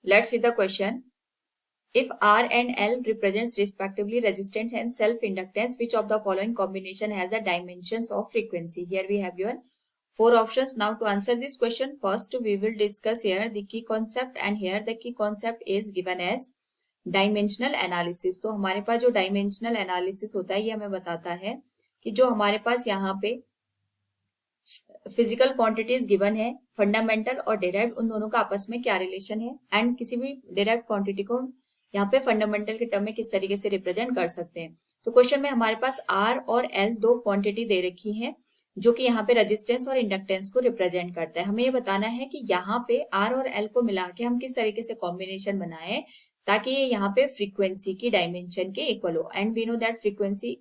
Let's see the question. If R and L represents respectively resistance and self-inductance, which of the following combination has the dimensions of frequency? Here we have given 4 options. Now to answer this question, first we will discuss here the key concept, and here the key concept is given as dimensional analysis. तो हमारे पास जो dimensional analysis होता है ये हमें बताता है कि जो हमारे पास यहाँ पे फिजिकल क्वांटिटीज गिवन है, फंडामेंटल और डिराइव्ड, उन दोनों का आपस में क्या रिलेशन है, एंड किसी भी डिराइव्ड क्वांटिटी को यहाँ पे फंडामेंटल के टर्म में किस तरीके से रिप्रेजेंट कर सकते हैं. तो क्वेश्चन में हमारे पास आर और एल दो क्वांटिटी दे रखी है जो कि यहाँ पे रेजिस्टेंस और इंडक्टेंस को रिप्रेजेंट करता है. हमें ये बताना है कि यहाँ पे आर और एल को मिला के हम किस तरीके से कॉम्बिनेशन बनाए ताकि ये यहाँ पे फ्रीक्वेंसी की डायमेंशन के इक्वल हो. And we know that frequency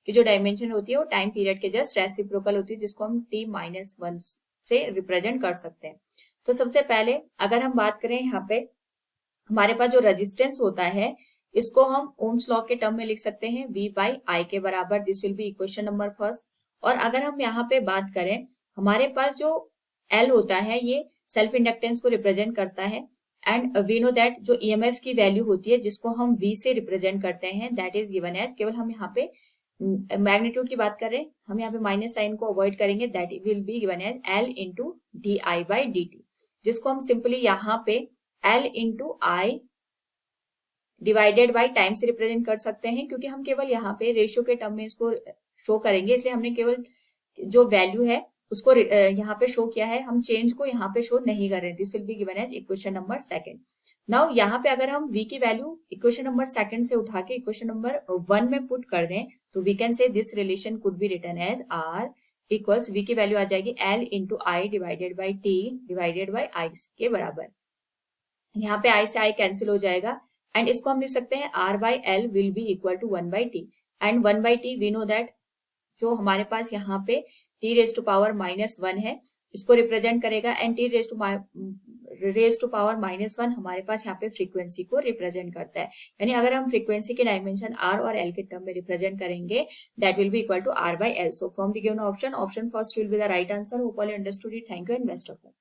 की जो डायमेंशन होती है वो टाइम पीरियड के जस्ट रेसिप्रोकल होती है, जिसको हम t-1 से रिप्रेजेंट कर सकते हैं. तो सबसे पहले अगर हम बात करें यहाँ पे हमारे पास जो रेजिस्टेंस होता है इसको हम ओम्स लॉ के टर्म में लिख सकते हैं V/I के बराबर. This will B equation number first. और अगर हम यहाँ पे बात करें हमारे पास जो L होता है ये सेल्फ इंडक्टेंस को रिप्रेजेंट करता है, एंड वी नो दैट जो EMF की वैल्यू होती है जिसको हम V से रिप्रेजेंट करते हैं दैट इज गिवन एज, केवल हम यहाँ पे मैग्नीट्यूड की बात कर रहे हैं, हम यहाँ पे माइनस साइन को अवॉइड करेंगे, that will be given as L into DI/dt, जिसको हम सिंपली यहाँ पे L into I divided by time से रिप्रेजेंट कर सकते हैं, क्योंकि हम केवल यहाँ पे रेशियो के टर्म में इसको शो करेंगे, इसलिए हमने केवल जो वैल्यू है उसको यहाँ पे शो किया है, हम चेंज को यहाँ पे शो नहीं कर रहे. This will be given as equation number second. Now यहाँ पे अगर हम v की वैल्यू इक्वेशन नंबर सेकंड से उठा के इक्वेशन नंबर 1 में पुट कर दें तो we can say this relation could be written as r equals v की वैल्यू आ जाएगी L into I divided by t divided by I के बराबर. यहाँ पे I से I कैंसिल हो जाएगा एंड इसको हम लिख सकते हैं R/L will be equal to 1/t, and 1/t we know that जो हमारे पास यहाँ पे t⁻⁻1 है इसको रिप्रेजेंट करेगा, एंड t⁻⁻1 हमारे पास यहाँ पे फ्रीक्वेंसी को रिप्रेजेंट करता है. यानी अगर हम फ्रीक्वेंसी के डायमेंशन R और L के टर्म में रिप्रेजेंट करेंगे that will be equal to R/L. So from the given option first will be the right answer. Hope all you understood it. Thank you and best of luck.